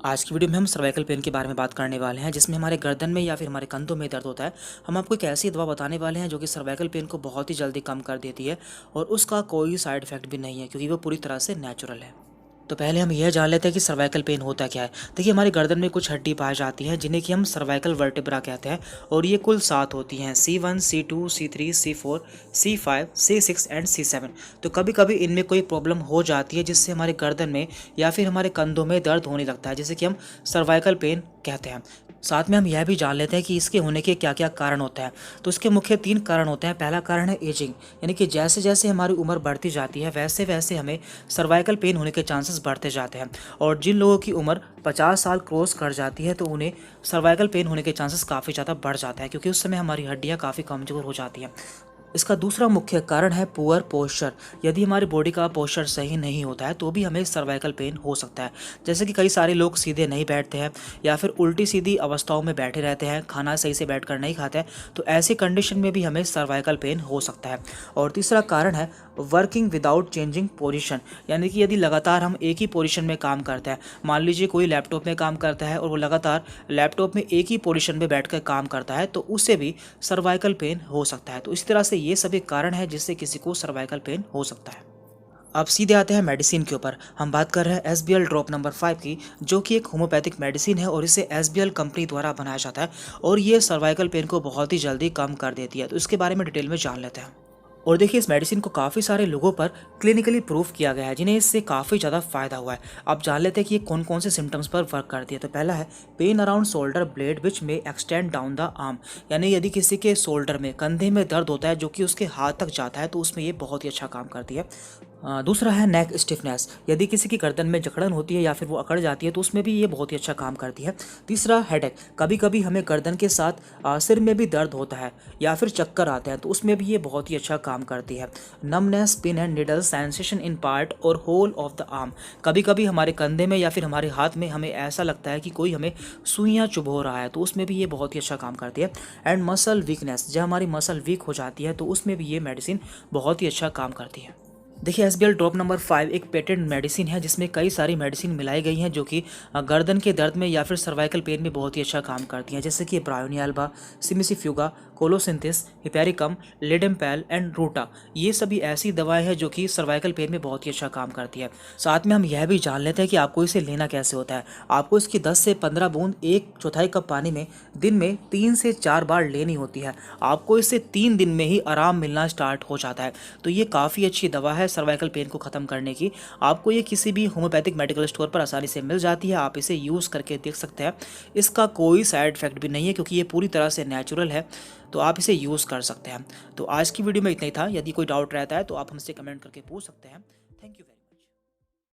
आज की वीडियो में हम सर्वाइकल पेन के बारे में बात करने वाले हैं, जिसमें हमारे गर्दन में या फिर हमारे कंधों में दर्द होता है। हम आपको एक ऐसी दवा बताने वाले हैं जो कि सर्वाइकल पेन को बहुत ही जल्दी कम कर देती है और उसका कोई साइड इफेक्ट भी नहीं है, क्योंकि वो पूरी तरह से नेचुरल है। तो पहले हम यह जान लेते हैं कि सर्वाइकल पेन होता क्या है। देखिए, हमारी गर्दन में कुछ हड्डी पाई जाती हैं जिन्हें कि हम सर्वाइकल वर्टेब्रा कहते हैं, और ये कुल 7 होती हैं: C1, C2, C3, C4, C5, C6 and C7। तो कभी कभी इनमें कोई प्रॉब्लम हो जाती है जिससे हमारे गर्दन में या फिर हमारे कंधों में दर्द होने लगता है, जिसे कि हम सर्वाइकल पेन कहते हैं। साथ में हम यह भी जान लेते हैं कि इसके होने के क्या क्या कारण होते हैं। तो इसके मुख्य 3 कारण होते हैं। पहला कारण है एजिंग, यानी कि जैसे जैसे हमारी उम्र बढ़ती जाती है वैसे वैसे हमें सर्वाइकल पेन होने के चांसेस बढ़ते जाते हैं। और जिन लोगों की उम्र 50 साल क्रॉस कर जाती है तो उन्हें सर्वाइकल पेन होने के चांसेस काफ़ी ज़्यादा बढ़ जाता है, क्योंकि उस समय हमारी हड्डियाँ काफ़ी कमज़ोर हो जाती हैं। इसका दूसरा मुख्य कारण है पुअर पोस्चर। यदि हमारी बॉडी का पोस्चर सही नहीं होता है तो भी हमें सर्वाइकल पेन हो सकता है। जैसे कि कई सारे लोग सीधे नहीं बैठते हैं या फिर उल्टी सीधी अवस्थाओं में बैठे रहते हैं, खाना सही से बैठकर नहीं खाते हैं, तो ऐसी कंडीशन में भी हमें सर्वाइकल पेन हो सकता है। और तीसरा कारण है वर्किंग विदाउट चेंजिंग पोजीशन, यानी कि यदि लगातार हम एक ही पोजीशन में काम करते हैं। मान लीजिए कोई लैपटॉप में काम करता है और वो लगातार लैपटॉप में एक ही पोजीशन में बैठकर काम करता है, तो उससे भी सर्वाइकल पेन हो सकता है। तो इस तरह से ये सभी कारण है जिससे किसी को सर्वाइकल पेन हो सकता है। अब सीधे आते हैं मेडिसिन के ऊपर। हम बात कर रहे हैं SBL ड्रॉप नंबर 5 की, जो कि एक होम्योपैथिक मेडिसिन है और इसे SBL कंपनी द्वारा बनाया जाता है, और ये सर्वाइकल पेन को बहुत ही जल्दी कम कर देती है। तो इसके बारे में डिटेल में जान लेते हैं। और देखिए, इस मेडिसिन को काफ़ी सारे लोगों पर क्लिनिकली प्रूफ किया गया है जिन्हें इससे काफ़ी ज़्यादा फायदा हुआ है। अब जान लेते हैं कि ये कौन कौन से सिम्टम्स पर वर्क करती है। तो पहला है पेन अराउंड शोल्डर ब्लेड विच में एक्सटेंड डाउन द आर्म, यानी यदि किसी के शोल्डर में, कंधे में दर्द होता है जो कि उसके हाथ तक जाता है, तो उसमें ये बहुत ही अच्छा काम करती है। दूसरा है नेक स्टिफनेस, यदि किसी की गर्दन में जकड़न होती है या फिर वो अकड़ जाती है तो उसमें भी ये बहुत ही अच्छा काम करती है। तीसरा हेडेक, कभी कभी हमें गर्दन के साथ सिर में भी दर्द होता है या फिर चक्कर आते हैं, तो उसमें भी ये बहुत ही अच्छा काम करती है। Numbness, pin and needle sensation in part और होल ऑफ द आर्म, कभी कभी हमारे कंधे में या फिर हमारे हाथ में हमें ऐसा लगता है कि कोई हमें सुइयाँ चुभो रहा है, तो उसमें भी ये बहुत ही अच्छा काम करती है। एंड मसल वीकनेस, जब हमारी मसल वीक हो जाती है तो उसमें भी ये मेडिसिन बहुत ही अच्छा काम करती है। देखिए, SBL ड्रॉप नंबर 5 एक पेटेंट मेडिसिन है जिसमें कई सारी मेडिसिन मिलाई गई हैं जो कि गर्दन के दर्द में या फिर सर्वाइकल पेन में बहुत ही अच्छा काम करती हैं, जैसे कि ब्रायोनियल्बा, सिमिसिफ्यूगा, कोलोसिंथिस, हिपेरिकम, लेडेम्पेल एंड रूटा। ये सभी ऐसी दवाएं हैं जो कि सर्वाइकल पेन में बहुत ही अच्छा काम करती है। साथ में हम यह भी जान लेते हैं कि आपको इसे लेना कैसे होता है। आपको इसकी 10 से 15 बूंद 1/4 कप पानी में दिन में 3 से 4 बार लेनी होती है। आपको इससे 3 दिन में ही आराम मिलना स्टार्ट हो जाता है। तो ये काफ़ी अच्छी दवा है सर्वाइकल पेन को ख़त्म करने की। आपको ये किसी भी होम्योपैथिक मेडिकल स्टोर पर आसानी से मिल जाती है। आप इसे यूज़ करके देख सकते हैं। इसका कोई साइड इफेक्ट भी नहीं है, क्योंकि ये पूरी तरह से नेचुरल है, तो आप इसे यूज़ कर सकते हैं। तो आज की वीडियो में इतना ही था। यदि कोई डाउट रहता है तो आप हमसे कमेंट करके पूछ सकते हैं। Thank you very much.